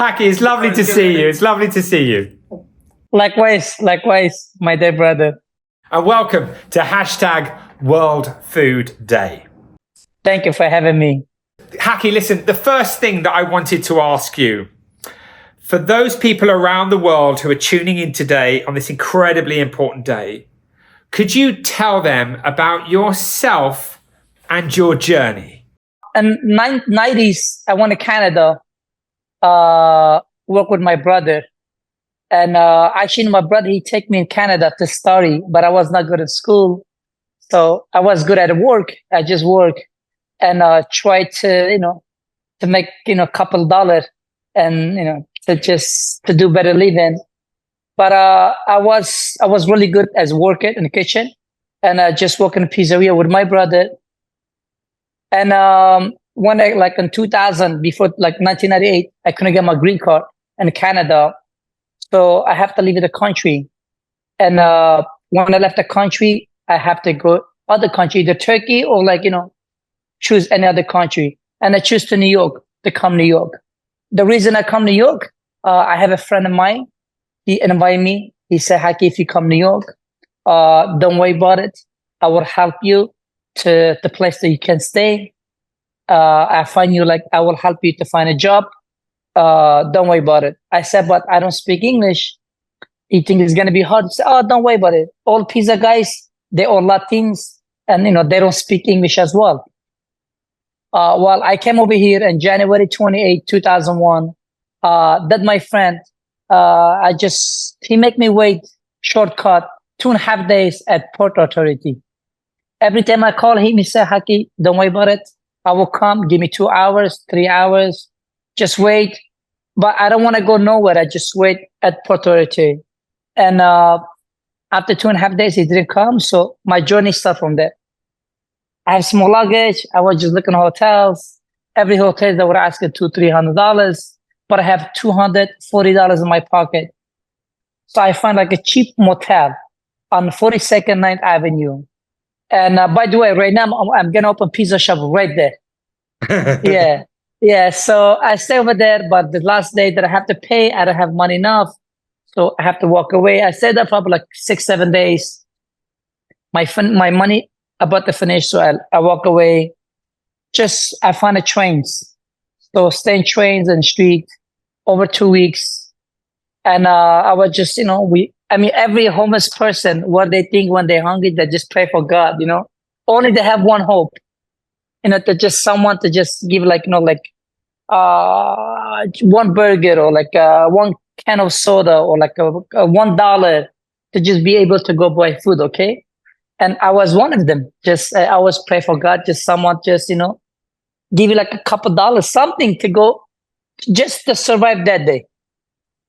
Hakki, it's lovely to see you. It's lovely to see you. Likewise, my dear brother. And welcome to hashtag World Food Day. Thank you for having me. Hakki, listen, the first thing that I wanted to ask you, for those people around the world who are tuning in today on this incredibly important day, could you tell them about yourself and your journey? In 90s, I went to Canada, work with my brother. And actually, my brother, he take me in Canada to study, but I was not good at school. So I was good at work. I just work and try to, to make, a couple dollars and, to do better living. But I was really good as worker in the kitchen and just working in a pizzeria with my brother. And when in 2000, before 1998, I couldn't get my green card in Canada. So I have to leave the country. And when I left the country, I have to go other country, either Turkey or choose any other country. And I choose to New York, to come New York. The reason I come New York, I have a friend of mine. He invited me. He said, Hakki, if you come New York, don't worry about it. I will help you to the place that you can stay. I will help you to find a job. Don't worry about it. I said, but I don't speak English. You think it's going to be hard? He said, oh, don't worry about it. All pizza guys, they're all Latins and, they don't speak English as well. Well, I came over here in January 28, 2001. That my friend, he make me wait shortcut 2.5 days at Port Authority. Every time I call him, he said, Hakki, don't worry about it. I will come. Give me 2 hours, 3 hours. Just wait. But I don't want to go nowhere. I just wait at Port Authority. And after 2.5 days, he didn't come. So my journey started from there. I have small luggage. I was just looking at hotels. Every hotel they were asking $200-$300, but I have $240 in my pocket. So I find a cheap motel on 42nd 9th Avenue. And by the way, right now I'm gonna open a pizza shop right there. Yeah. So I stay over there, but the last day that I have to pay, I don't have money enough, so I have to walk away. I stayed there for 6-7 days. My money about to finish, so I walk away. I find a trains, so stay in trains and street over 2 weeks, and I was just every homeless person, what they think when they're hungry, they just pray for God. Only they have one hope. To just someone to just give one burger or one can of soda or a $1 to just be able to go buy food. Okay. And I was one of them. Just, I always pray for God, just someone just, give you a couple dollars, something to go just to survive that day.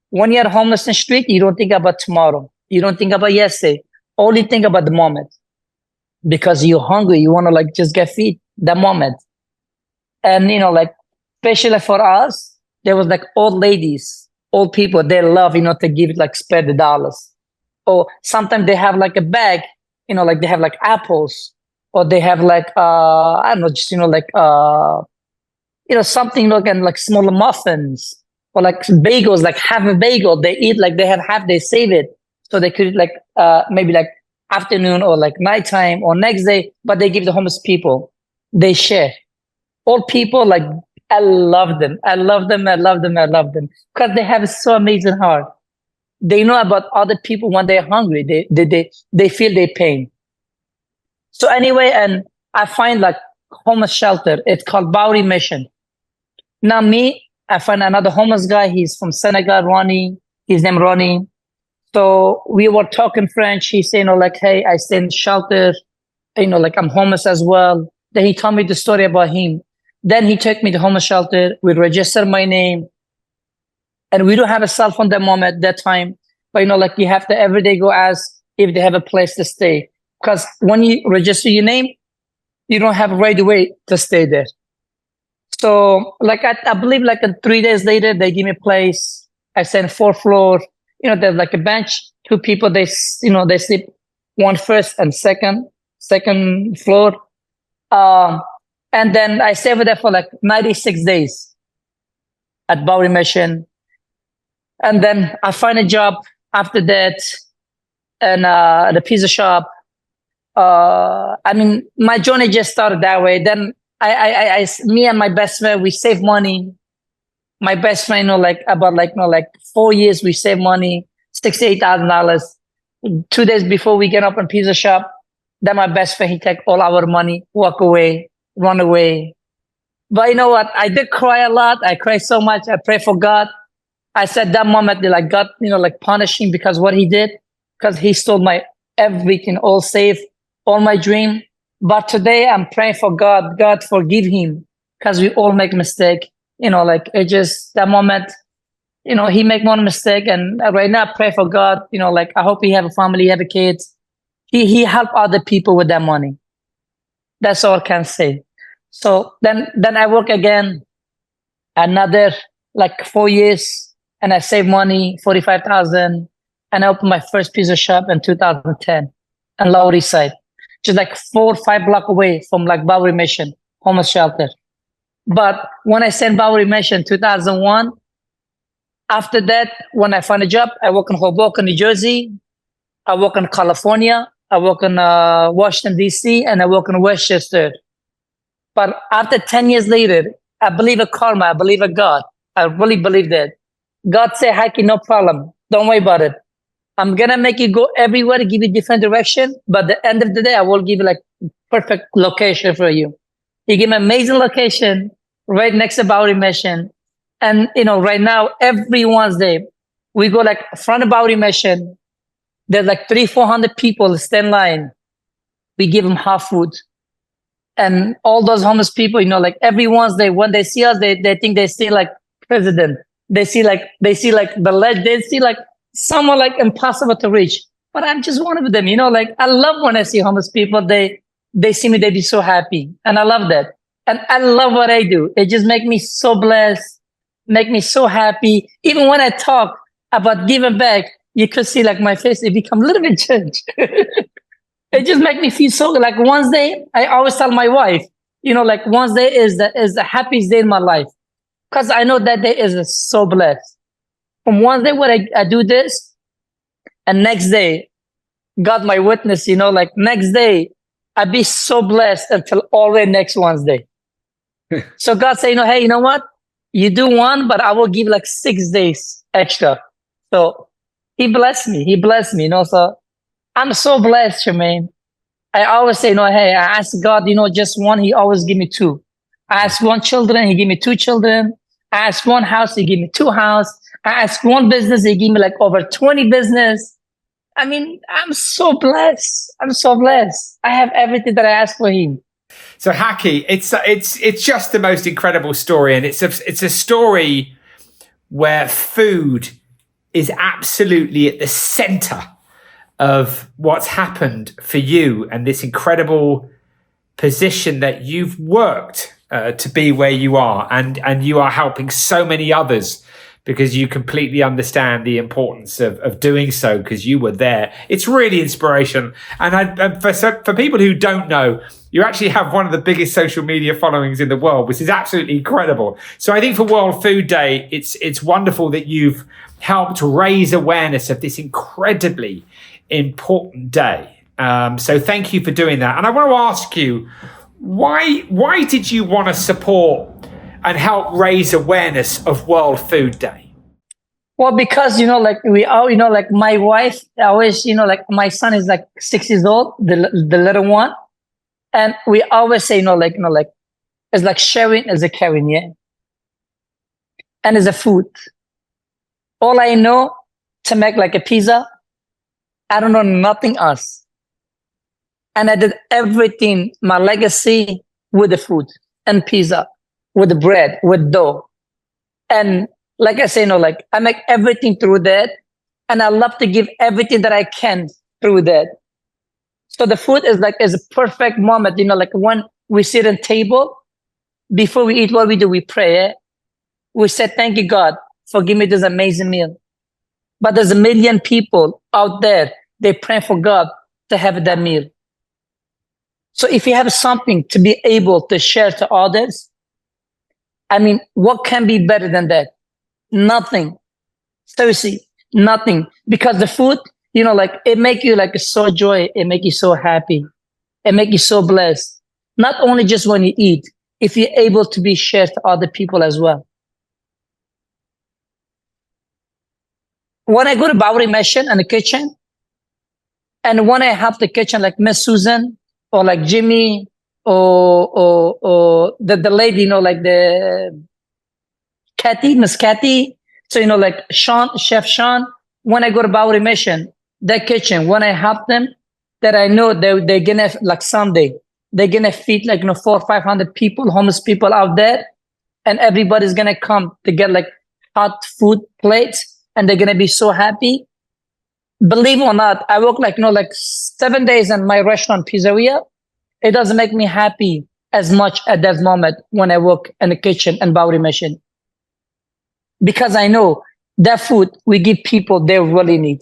When you're homeless in the street, you don't think about tomorrow. You don't think about yesterday. Only think about the moment. Because you're hungry, you want to just get feed that moment. And especially for us, there was old ladies, old people, they love to give spare the dollars. Or sometimes they have a bag, they have apples, or they have I don't know, just something smaller muffins, or bagels, half a bagel they eat, they have half, they save it so they could maybe afternoon or nighttime or next day, but they give the homeless people. They share. Old people, I love them. I love them because they have so amazing heart. They know about other people when they're hungry. They feel their pain. So anyway, and I find homeless shelter. It's called Bowery Mission. Now I find another homeless guy. He's from Senegal, Ronnie. His name Ronnie. So we were talking French. He's saying, hey, I stay in shelter. I'm homeless as well. Then he told me the story about him. Then he took me to homeless shelter. We registered my name. And we don't have a cell phone that moment, that time. But, you have to every day go ask if they have a place to stay. Because when you register your name, you don't have right away to stay there. So, I believe, 3 days later, they give me a place. I stay on 4th floor. There's a bench, 2 people, they sleep one first and second floor. And then I stay over there for 96 days at Bowery Mission. And then I find a job after that, and the pizza shop. I mean, my journey just started that way. Then me and my best friend, we save money. My best friend, like about 4 years, we save money, $68,000. 2 days before we get up on pizza shop, then my best friend, he take all our money, walk away, run away. But you know what? I did cry a lot. I cried so much. I pray for God. I said that moment, like God, punish him because what he did, because he stole my everything, all safe, all my dream. But today I'm praying for God. God forgive him, because we all make mistake. It just that moment. He make one mistake, and right now I pray for God. I hope he have a family, he have a kids. He help other people with that money. That's all I can say. So then I work again, another 4 years, and I save money, 45,000, and I opened my first pizza shop in 2010 on Lower East Side, just 4 or 5 blocks away from Bowery Mission homeless shelter. But when I sent Bowery Mission 2001, after that, when I found a job, I work in Hoboken, New Jersey. I work in California. I work in Washington, D.C., and I work in Westchester. But after 10 years later, I believe in karma. I believe in God. I really believe that. God said, Hakki, no problem. Don't worry about it. I'm going to make you go everywhere to give you different direction. But at the end of the day, I will give you perfect location for you. He gave me an amazing location right next to Bowery Mission. And, right now, every Wednesday, we go front of Bowery Mission. There's 300-400 people stand in line. We give them half food. And all those homeless people, every Wednesday, when they see us, they think they see president. They see the ledge. They see someone impossible to reach. But I'm just one of them, I love when I see homeless people. They see me, they be so happy. And I love that. And I love what I do. It just make me so blessed, make me so happy. Even when I talk about giving back, you could see my face, it become a little bit changed. It just make me feel so Wednesday, I always tell my wife, Wednesday is the happiest day in my life. Because I know that day is so blessed. From Wednesday when I do this, and next day, God my witness, next day, I be so blessed until already next Wednesday. So God say, hey, you know what? You do one, but I will give 6 days extra. So he blessed me. He blessed me, so I'm so blessed, Jermaine. I always say, hey, I ask God, just one, he always give me 2. I ask one children, he give me 2 children. I ask one house, he give me 2 houses. I ask one business, he give me over 20 business. I mean, I'm so blessed. I'm so blessed. I have everything that I ask for him. So Hakki, it's just the most incredible story, and it's a story where food is absolutely at the center of what's happened for you and this incredible position that you've worked to be where you are, and you are helping so many others because you completely understand the importance of doing so because you were there. It's really inspirational. And for people who don't know, you actually have one of the biggest social media followings in the world, which is absolutely incredible. So I think for World Food Day, it's wonderful that you've helped raise awareness of this incredibly important day. So thank you for doing that. And I want to ask you, why did you want to support and help raise awareness of World Food Day? Well, because, we all, my wife, always, my son is 6 years old, the little one. And we always say, it's sharing is a caring, yeah? And it's a food. All I know to make a pizza, I don't know nothing else. And I did everything, my legacy, with the food and pizza, with the bread, with dough. And I say, I make everything through that. And I love to give everything that I can through that. So the food is a perfect moment, when we sit on table, before we eat, what we do, we pray. Eh? We say, thank you, God, for giving me this amazing meal. But there's a million people out there, they pray for God to have that meal. So if you have something to be able to share to others, I mean, what can be better than that? Nothing. Seriously, nothing. Because the food, like it make you like so joy, it make you so happy, it make you so blessed. Not only just when you eat, if you're able to be shared to other people as well. When I go to Bowery Mission in the kitchen, and when I have the kitchen like Miss Susan or like Jimmy or the lady, like the Miss Kathy. So, like Chef Sean, when I go to Bowery Mission, that kitchen, when I help them, that I know they're gonna, like someday, they're gonna feed like, 400 or 500 people, homeless people out there. And everybody's gonna come to get like hot food plates and they're gonna be so happy. Believe it or not, I work like, like 7 days in my restaurant pizzeria. It doesn't make me happy as much at that moment when I work in the kitchen and Bowery Mission. Because I know that food we give people they really need.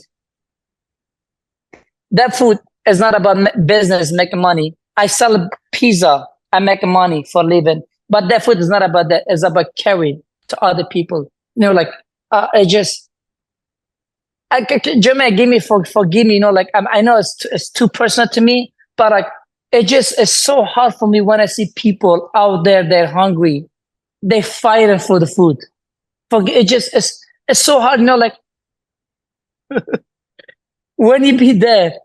That food is not about business, making money. I sell pizza, I make money for a living. But that food is not about that. It's about caring to other people. Jermaine, forgive me. Like I know it's too personal to me, but like it just is so hard for me when I see people out there. They're hungry, they fighting for the food. It's so hard. Like when you be there,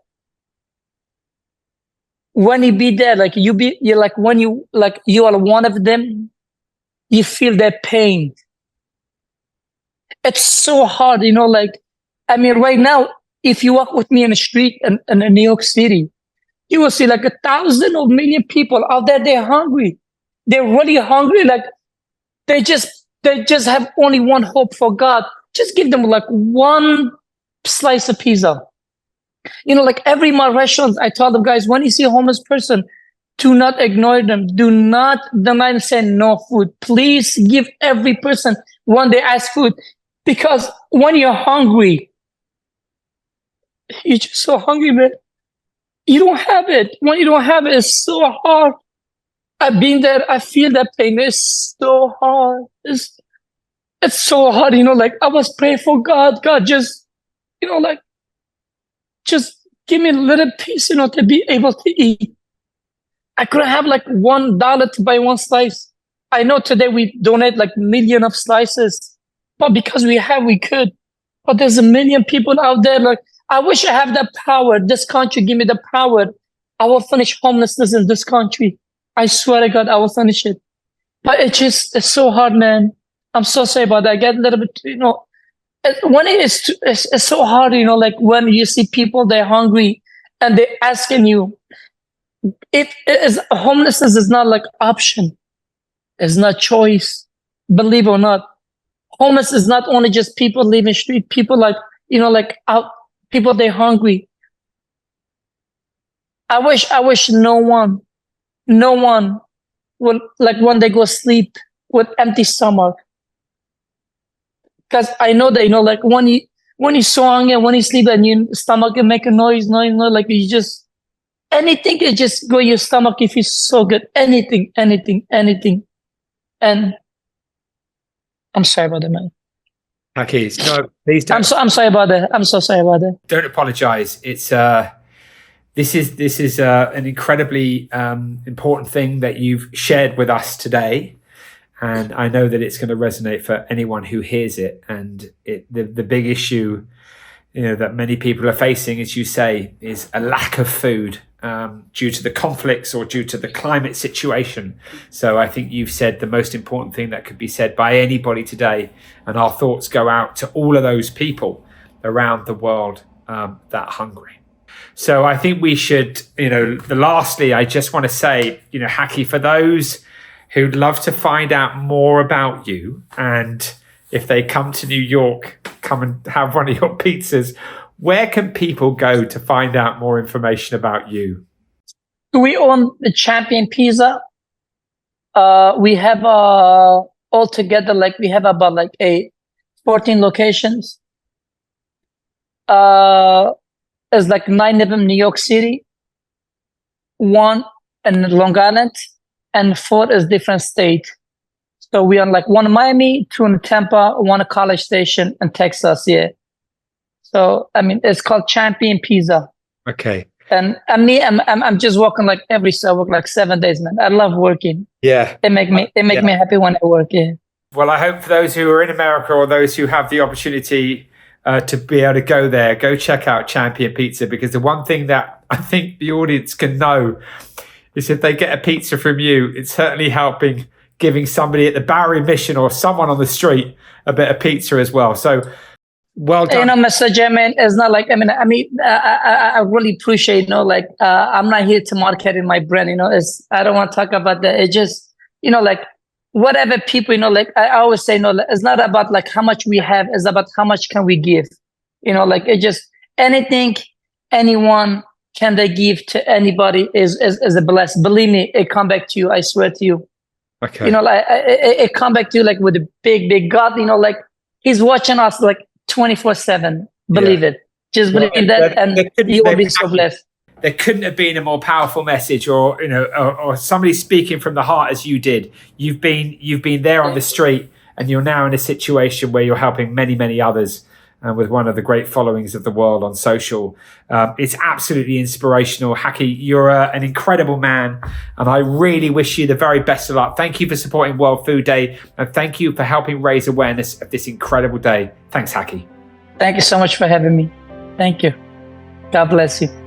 like you're like when you are one of them, you feel their pain. It's so hard, like. I mean, right now, if you walk with me in the street in New York City, you will see like 1,000 or million people out there. They're hungry. They're really hungry. Like they just have only one hope for God. Just give them like one slice of pizza. Like every my restaurants, I tell them, guys, when you see a homeless person, do not ignore them. Do not say no food. Please give every person when they ask food. Because when you're hungry, you're just so hungry, man. You don't have it. When you don't have it, it's so hard. I've been there. I feel that pain. It's so hard. It's so hard. Like I was praying for God. God, just, just give me a little piece, to be able to eat. I couldn't have like $1 to buy one slice. I know today we donate like million of slices, but because we could. But there's a million people out there. Like, I wish I have that power. This country give me the power. I will finish homelessness in this country. I swear to God, I will finish it. But it's so hard, man. I'm so sorry about that. I get a little bit, when it's so hard, like when you see people, they're hungry and they're asking you, homelessness is not like option. It's not choice. Believe it or not. Homeless is not only just people living street, people like, like out, people they're hungry. I wish no one will, like when they go sleep with empty stomach. Because I know that, like when you so hungry, when you sleep and your stomach can make a noise, like you just, anything can just go in your stomach if it's so good. Anything. And I'm sorry about that, man. Hakki, no, please don't. I'm sorry about that. I'm so sorry about that. Don't apologize. It's this is an incredibly important thing that you've shared with us today, and I know that it's going to resonate for anyone who hears it. And the big issue, that many people are facing, as you say, is a lack of food due to the conflicts or due to the climate situation. So I think you've said the most important thing that could be said by anybody today, and our thoughts go out to all of those people around the world that are hungry. So I think we should, lastly, I just want to say, Hakki, for those who'd love to find out more about you, and if they come to New York, come and have one of your pizzas, where can people go to find out more information about you? We own the Champion Pizza. We have altogether, like we have about like 14 locations. There's like 9 of them in New York City, 1 in Long Island, and 4 is different state. So we are like one in Miami, two in Tampa, one in College Station, and Texas. Yeah. So I mean, it's called Champion Pizza. Okay. And I'm just working like I work like 7 days, man. I love working. Yeah. It make me happy when I work. Yeah. Well, I hope for those who are in America or those who have the opportunity to be able to go there, go check out Champion Pizza, because the one thing that I think the audience can know is if they get a pizza from you, it's certainly helping giving somebody at the Bowery Mission or someone on the street a bit of pizza as well. So well done. You know, Mr. Jamin, it's not like, I really appreciate, like, I'm not here to market in my brand, I don't want to talk about that. It just, like, whatever people, like, I always say, it's not about like how much we have, it's about how much can we give, like, it just, anything, anyone can they give to anybody is a blessing. Believe me, it come back to you. I swear to you. Okay. Like, it come back to you like with a big God, like, he's watching us like 24/7. Believe it. Just believe that, and you will be so blessed. There couldn't have been a more powerful message, or or somebody speaking from the heart as you did. You've been there on the street, and you're now in a situation where you're helping many others, with one of the great followings of the world on social. It's absolutely inspirational. Hakki, you're an incredible man, and I really wish you the very best of luck. Thank you for supporting World Food Day, and thank you for helping raise awareness of this incredible day. Thanks, Hakki. Thank you so much for having me. Thank you. God bless you.